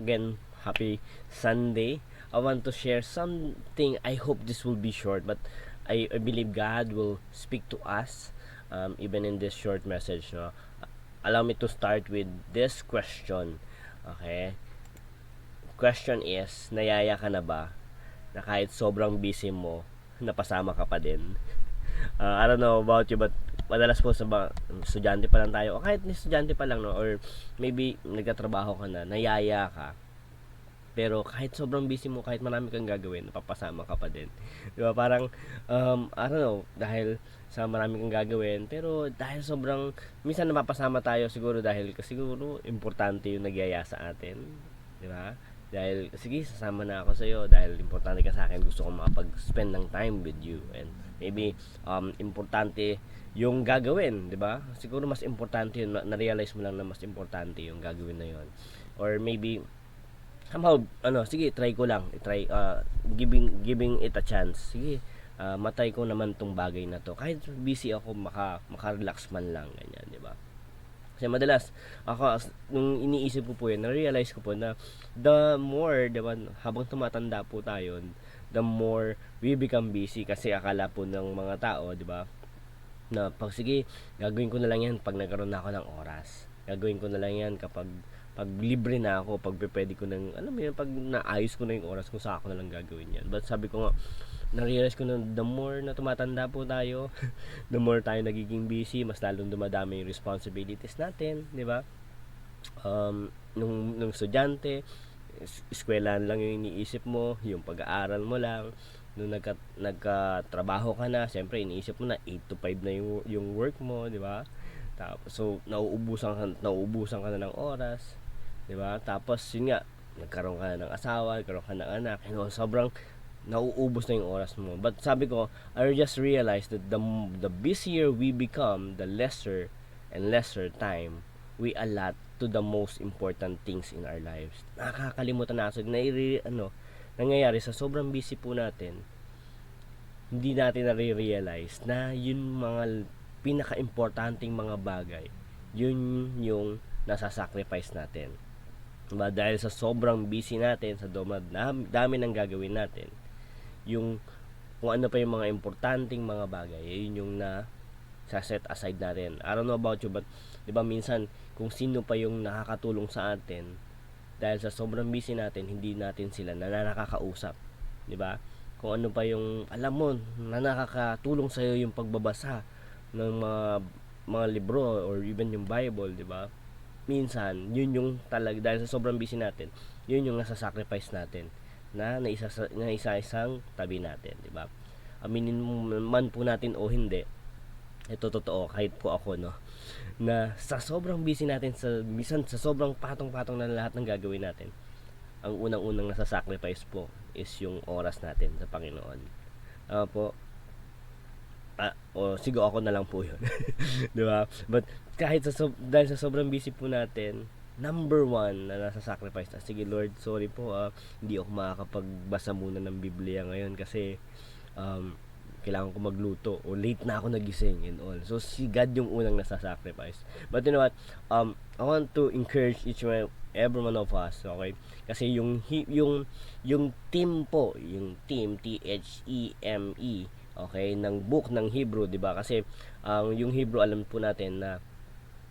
again, happy Sunday. I want to share something. I hope this will be short, but I believe God will speak to us, even in this short message. No? Allow me to start with this question. Okay? Question is, nayaya ka na ba na kahit sobrang busy mo, napasama ka pa din? I don't know about you, but madalas po sa mga estudyante pa lang tayo, o kahit estudyante pa lang, no? Or maybe nagtatrabaho ka na, nayaya ka, pero kahit sobrang busy mo, kahit marami kang gagawin, napapasama ka pa din. Di ba? Parang, I don't know, dahil sa marami kang gagawin, pero dahil sobrang, minsan napapasama tayo siguro dahil kasi siguro importante yung nagyaya sa atin. Di ba? Dahil, sige, sasama na ako sa'yo dahil importante ka sa akin, gusto ko makapag-spend ng time with you. And maybe, importante yung gagawin, di ba? Siguro mas importante yun, na-realize mo lang na mas importante yung gagawin na yun. Or maybe, somehow sige, try ko lang, try giving it a chance. Sige, matry ko naman tong bagay na to kahit busy ako, maka-relax man lang, ganyan, di ba? Kasi madalas ako, nung iniisip ko po yun, na-realize ko po na the more, di ba, habang tumatanda po tayo, the more we become busy kasi akala po ng mga tao, di ba, na pag sige, gagawin ko na lang yan pag nagkaroon na ako ng oras. Gagawin ko na lang yan kapag libre na ako, pag pwede ko nang, alam mo yun, pag naayos ko na yung oras kung saan ako na lang gagawin yan. But sabi ko nga, na-realize ko na the more na tumatanda po tayo, the more tayo nagiging busy, mas lalong dumadami yung responsibilities natin, di ba? Nung estudyante, eskwelahan lang yung iniisip mo, yung pag-aaral mo lang. Nung nagka-trabaho ka na, siyempre iniisip mo na 8 to 5 na yung work mo, di ba? Tapos, so nauubusan ka na ng oras, 'di ba? Tapos yun nga, nagkaroon ka na ng asawa, nagkaroon ka ng anak, sobrang nauubos na yung oras mo. But sabi ko, I just realized that the busier we become, the lesser and lesser time we allot to the most important things in our lives. Nakakalimutan na so nangyayari sa sobrang busy po natin, hindi natin na-realize na yun mga pinaka-importanting mga bagay, yun yung nasa-sacrifice natin. Diba? Dahil sa sobrang busy natin, sa dami ng gagawin natin, yung kung ano pa yung mga importanteng mga bagay, yun yung set aside natin. I don't know about you, but diba minsan, kung sino pa yung nakakatulong sa atin, dahil sa sobrang busy natin, hindi natin sila nakakausap. Diba? Kung ano pa yung, alam mo, na nakakatulong sa'yo yung pagbabasa ng mga libro or even yung Bible, diba? Minsan, yun yung talaga, dahil sa sobrang busy natin, yun yung nasa-sacrifice natin na isa-isang tabi natin, diba? Aminin man po natin o hindi, ito totoo, kahit po ako, no, na sa sobrang busy natin, minsan sa sobrang patong-patong na lahat ng gagawin natin, ang unang-unang nasa-sacrifice po is yung oras natin sa Panginoon. Po, o sigo ako na lang po yun. Di ba? But kahit dahil sa sobrang busy po natin, number one na nasa sacrifice na, sige Lord, sorry po, hindi ako makakapagbasa muna ng Biblia ngayon kasi kailangan ko magluto o late na ako nagising and all. So si God yung unang nasa sacrifice. But you know what, I want to encourage every one of us, okay? Kasi yung team po, yung team THEME, okay, ng book ng Hebrew, 'di ba? Kasi yung Hebrew, alam po natin na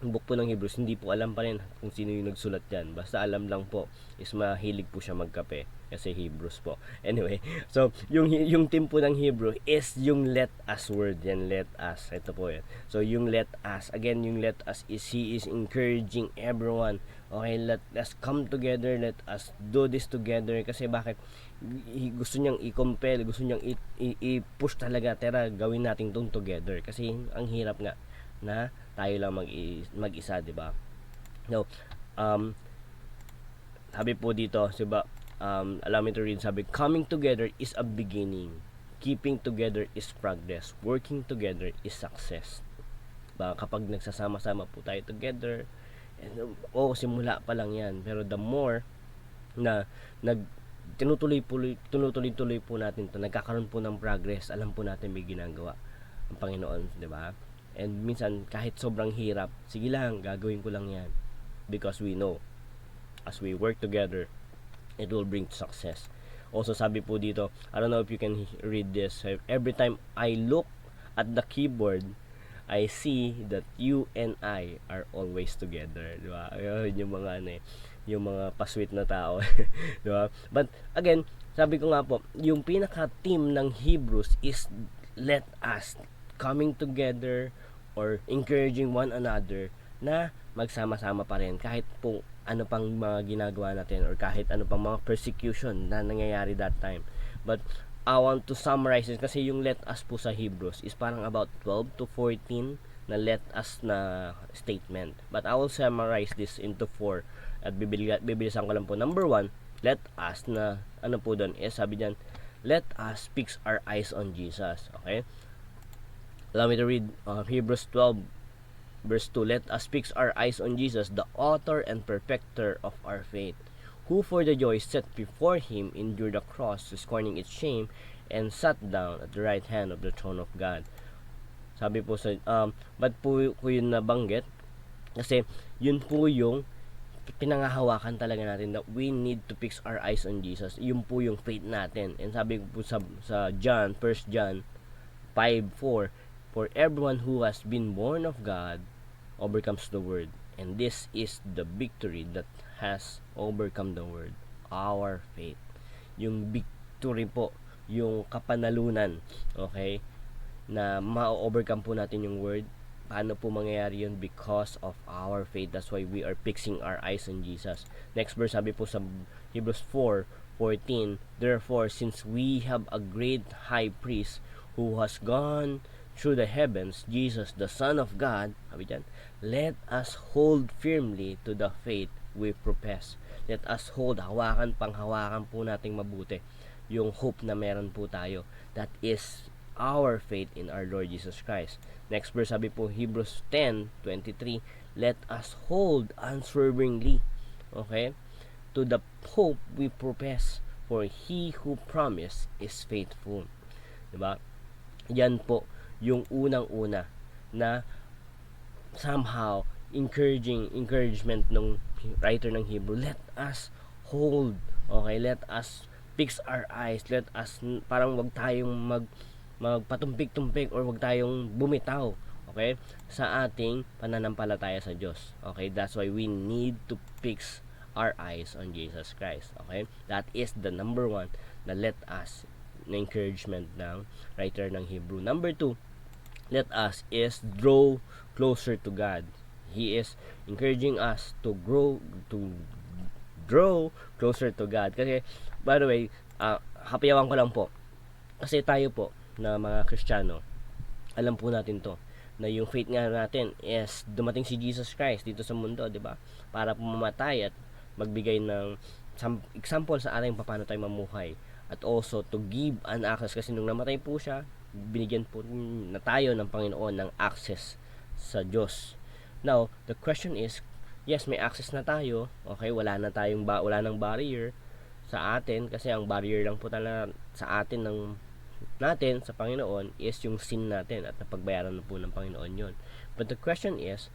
yung book po ng Hebrews, hindi po alam pa rin kung sino yung nagsulat diyan. Basta alam lang po is mahilig po siya magkape kasi Hebrews po. Anyway, so yung team po ng Hebrew is yung let us word, yan, let us. Ito po yan. So yung let us, again, yung let us is he is encouraging everyone. Okay, let us come together, let us do this together. Kasi bakit? Gusto niyang i-compel, gusto niyang i-push talaga, tara gawin natin tong together kasi ang hirap nga na tayo lang mag-isa, di ba? No, sabi po dito, diba, allow me to read, sabi, coming together is a beginning, keeping together is progress, working together is success. Diba? Kapag nagsasama-sama po tayo together, simula pa lang yan, pero the more na tinutuloy po natin to, nagkakaroon po ng progress, alam po natin may ginagawa ang Panginoon, di ba? And minsan kahit sobrang hirap, sige lang, gagawin ko lang yan because we know as we work together, it will bring success. Also, sabi po dito, I don't know if you can read this. Every time I look at the keyboard, I see that you and I are always together, di ba? Yun yung mga yung mga pasweet na tao, di ba? But again, sabi ko nga po, yung pinaka-team ng Hebrews is let us coming together or encouraging one another na magsama-sama pa rin kahit po ano pang mga ginagawa natin or kahit ano pang mga persecution na nangyayari that time. But I want to summarize it kasi yung let us po sa Hebrews is parang about 12 to 14 na let us na statement. But I will summarize this into 4 at bibilisan ko lang po. Number 1, let us na ano po doon is sabi diyan, let us fix our eyes on Jesus. Okay? Allow me to read Hebrews 12 verse 2. Let us fix our eyes on Jesus, the author and perfecter of our faith, who for the joy set before him endured the cross, scorning its shame, and sat down at the right hand of the throne of God. Sabi po sa ba't po yun nabanggit? Kasi yun po yung pinangahawakan talaga natin that we need to fix our eyes on Jesus. Yun po yung faith natin. And sabi po sa John, 1 John 5:4, for everyone who has been born of God overcomes the world, and this is the victory that has overcome the world, our faith. Yung victory po, yung kapanalunan, okay, na ma-overcome po natin yung world. Paano po mangyayari yun? Because of our faith. That's why we are fixing our eyes on Jesus. Next verse, sabi po sa Hebrews 4:14, therefore, since we have a great high priest who has gone through the heavens, Jesus, the Son of God, sabi dyan, let us hold firmly to the faith we profess. Let us hold, panghawakan po nating mabuti yung hope na meron po tayo. That is our faith in our Lord Jesus Christ. Next verse, sabi po, Hebrews 10:23, let us hold unswervingly, okay, to the hope we profess, for he who promised is faithful. Diba? Yan po yung unang-una na somehow encouragement ng writer ng Hebrew. Let us hold, okay, let us fix our eyes, let us, parang wag tayong magpatumpik-tumpik or wag tayong bumitaw, okay, sa ating pananampalataya sa Diyos. Okay, that's why we need to fix our eyes on Jesus Christ. Okay, that is the number 1 na let us na encouragement ng writer ng Hebrew. Number 2, let us is draw closer to God. He is encouraging us to draw closer to God. Kasi, by the way, hapayawan ko lang po. Kasi tayo po, na mga Kristiyano, alam po natin to, na yung faith nga natin is dumating si Jesus Christ dito sa mundo, di ba? Para pumamatay at magbigay ng example sa ating paano tayo mamuhay. At also to give an access, kasi nung namatay po siya, binigyan po na tayo ng Panginoon ng access sa Diyos. Now, the question is, yes, may access na tayo, okay, wala nang barrier sa atin, kasi ang barrier lang po talaga sa atin natin sa Panginoon is yung sin natin at napagbayaran na po ng Panginoon yon. But the question is,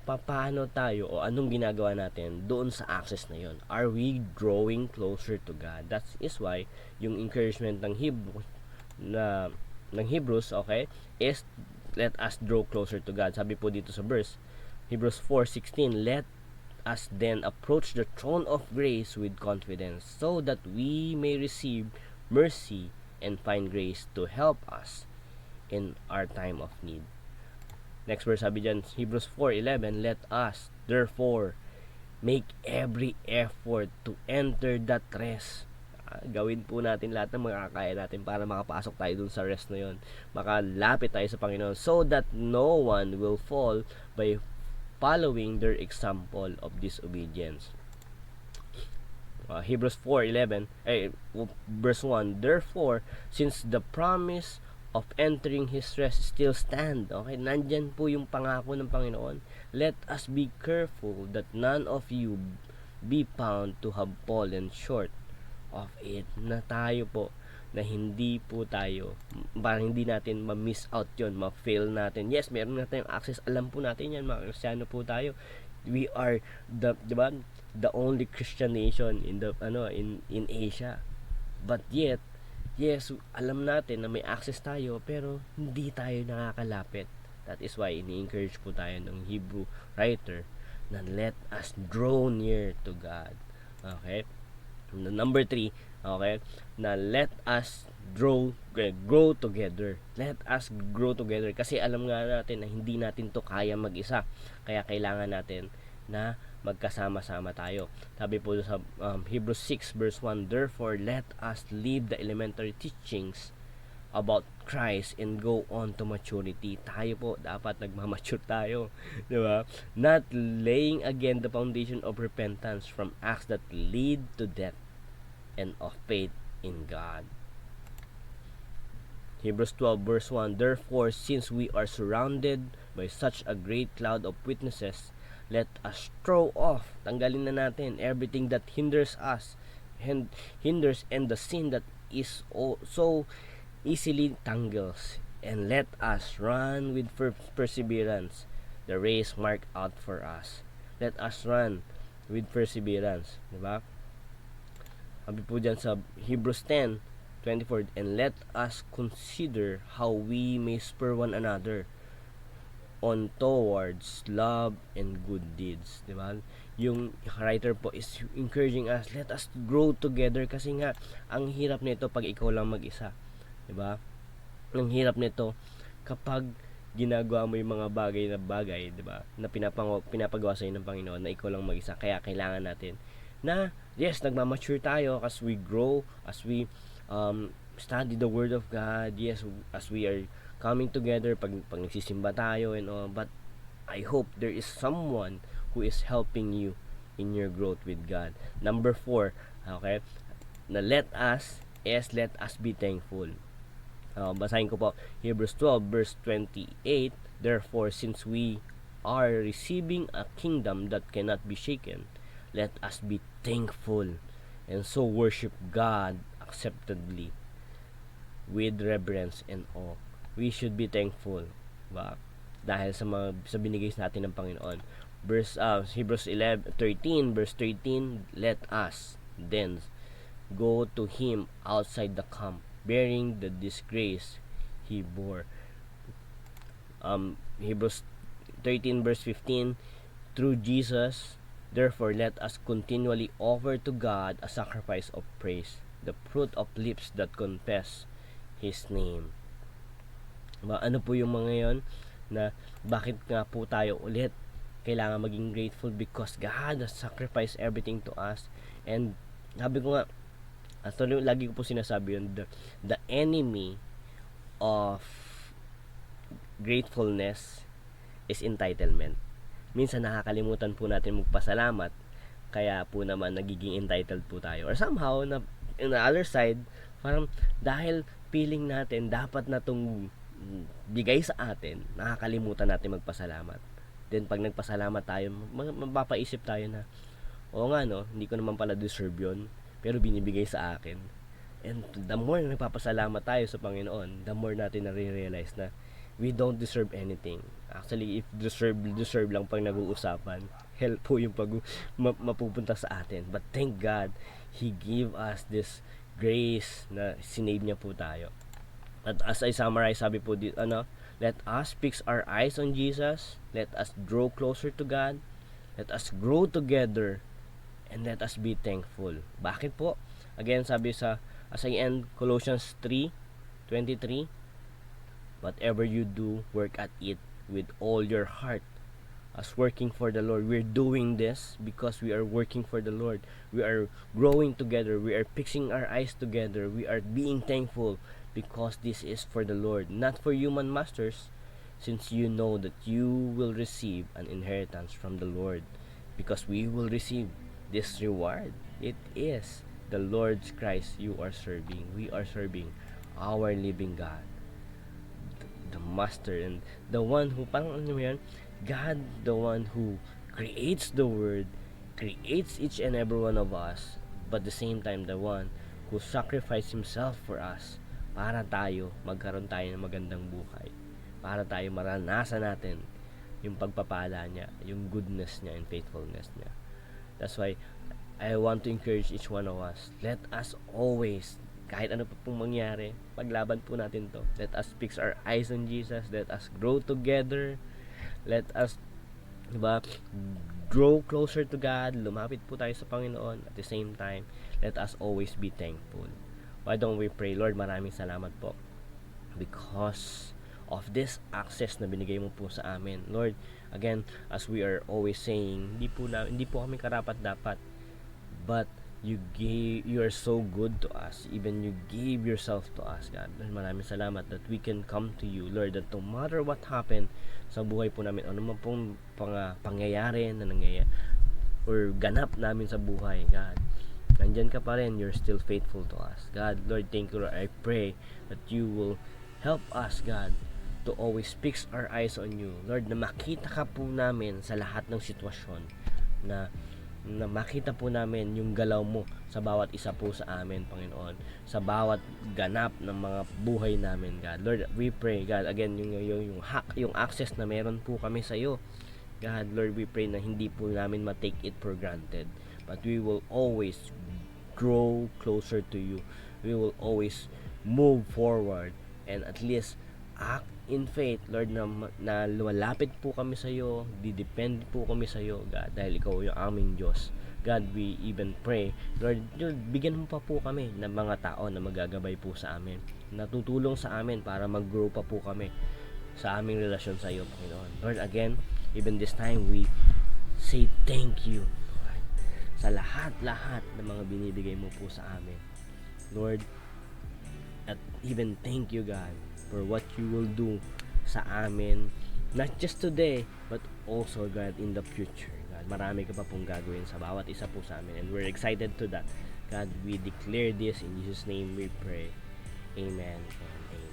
paano tayo o anong ginagawa natin doon sa access na yon? Are we drawing closer to God? That is why yung encouragement ng Hebrews, okay, is let us draw closer to God. Sabi po dito sa verse Hebrews 4:16, let us then approach the throne of grace with confidence, so that we may receive mercy and find grace to help us in our time of need. Next verse, sabi dyan, Hebrews 4:11, let us therefore make every effort to enter that rest. Gawin po natin lahat ng makakaya natin para makapasok tayo dun sa rest na yon. Makalapit tayo sa Panginoon, so that no one will fall by following their example of disobedience. Hebrews 4:11, verse 1, therefore, since the promise of entering His rest still stand, okay, nandyan po yung pangako ng Panginoon, let us be careful that none of you be found to have fallen short of it. Na tayo po, na hindi po tayo, parang hindi natin ma-miss out yun, ma-fail natin. Yes, meron na tayong access, alam po natin yan, mga Kristiyano po tayo. We are diba? the only Christian nation in the in Asia. But yet, yes, alam natin na may access tayo pero hindi tayo nakakalapit. That is why ini-encourage po tayo ng Hebrew writer na let us draw near to God. Okay? Number 3, okay, na let us grow together. Let us grow together kasi alam nga natin na hindi natin to kaya mag-isa. Kaya kailangan natin na magkasama-sama tayo. Sabi po sa Hebrews 6 verse 1, therefore let us leave the elementary teachings about Christ and go on to maturity. Tayo po dapat nagmamature tayo, di ba? Not laying again the foundation of repentance from acts that lead to death and of faith in God. Hebrews 12 verse 1, therefore since we are surrounded by such a great cloud of witnesses, let us throw off, tanggalin na natin everything that hinders us and the sin that is so easily tangles, and let us run with perseverance the race marked out for us. Let us run with perseverance, di ba? Sabi po dyan sa Hebrews 10:24, and let us consider how we may spur one another on towards love and good deeds, di ba? Yung writer po is encouraging us, let us grow together kasi nga ang hirap nito pag ikaw lang mag-isa. Diba? Ang hirap nito kapag ginagawa mo yung mga bagay, diba? Na pinapagawa sa ng Panginoon na ikaw lang mag-isa. Kaya kailangan natin na yes, nagmamature tayo as we grow, as we study the Word of God, yes, as we are coming together pag nagsisimba tayo and all, but I hope there is someone who is helping you in your growth with God. Number 4, okay, na let us be thankful. Basahin ko po Hebrews 12 verse 28, therefore since we are receiving a kingdom that cannot be shaken, let us be thankful and so worship God acceptably with reverence and awe. We should be thankful, ba? Dahil sa binigay natin ng Panginoon. Hebrews 13 verse 13, let us then go to him outside the camp, bearing the disgrace he bore. Hebrews 13 verse 15, through Jesus, therefore let us continually offer to God a sacrifice of praise, the fruit of lips that confess His name. Ano po yung mga yon na bakit nga po tayo ulit kailangan maging grateful? Because God has sacrificed everything to us. And sabi ko nga, actually, lagi ko po sinasabi yun, the enemy of gratefulness is entitlement. Minsan nakakalimutan po natin magpasalamat, kaya po naman nagiging entitled po tayo. Or somehow, na, in the other side, parang dahil feeling natin dapat na itong bigay sa atin, nakakalimutan natin magpasalamat. Then pag nagpasalamat tayo, mapapaisip tayo na, oo nga no, hindi ko naman pala deserve yun, pero binibigay sa akin. And the more na nagpapasalamat tayo sa Panginoon, the more natin na-realize na we don't deserve anything. Actually, if deserve lang pag nag-uusapan, hell po yung mapupunta sa atin. But thank God, He gave us this grace na sinave niya po tayo. At as I summarize, sabi po dito, let us fix our eyes on Jesus, let us draw closer to God, let us grow together, and let us be thankful. Bakit po? Again, sabi as I end, Colossians 3:23, whatever you do, work at it with all your heart, as working for the Lord. We're doing this because we are working for the Lord. We are growing together. We are fixing our eyes together. We are being thankful because this is for the Lord, not for human masters, since you know that you will receive an inheritance from the Lord, because we will receive this reward. It is the Lord's Christ you are serving. We are serving our living God, the Master, and the one who, parang ano yan, God, the one who creates the Word, creates each and every one of us, but at the same time, the one who sacrificed Himself for us, para tayo magkaroon tayo ng magandang buhay, para tayo maranasan natin yung pagpapala niya, yung goodness niya and faithfulness niya. That's why I want to encourage each one of us. Let us always, kahit ano pa pong mangyari, paglaban po natin to. Let us fix our eyes on Jesus. Let us grow together. Let us, diba, grow closer to God. Lumapit po tayo sa Panginoon. At the same time, let us always be thankful. Why don't we pray? Lord, maraming salamat po. Because of this access na binigay mo po sa amin. Lord, again, as we are always saying, hindi po kami karapat-dapat. But you are so good to us. Even you gave yourself to us, God. Lord, maraming salamat that we can come to you, Lord, that no matter what happened sa buhay po namin, ano man pong pangyayari na nangyayari or ganap namin sa buhay, God, nandyan ka pa rin. You're still faithful to us, God. Lord, thank you, Lord. I pray that you will help us, God, to always fix our eyes on you, Lord, na makita ka po namin sa lahat ng sitwasyon, na makita po namin yung galaw mo sa bawat isa po sa amin, Panginoon, sa bawat ganap ng mga buhay namin, God. Lord, we pray, God, again, yung access na meron po kami sa iyo, God. Lord, we pray na hindi po namin ma-take it for granted, but we will always grow closer to you. We will always move forward and at least act in faith, Lord, na lumalapit po kami sa iyo, didepend po kami sa iyo, God, dahil ikaw yung aming Diyos. God, we even pray, Lord, bigyan mo pa po kami ng mga tao na magagabay po sa amin, natutulong sa amin para mag-grow pa po kami sa aming relasyon sa iyo, Panginoon. Lord, again, even this time, we say thank you, Lord, sa lahat-lahat ng mga binibigay mo po sa amin, Lord, at even thank you, God, for what you will do sa amin, not just today, but also, God, in the future. God, marami ka pa pong gagawin sa bawat isa po sa amin, and we're excited to that. God, we declare this in Jesus' name we pray. Amen and amen.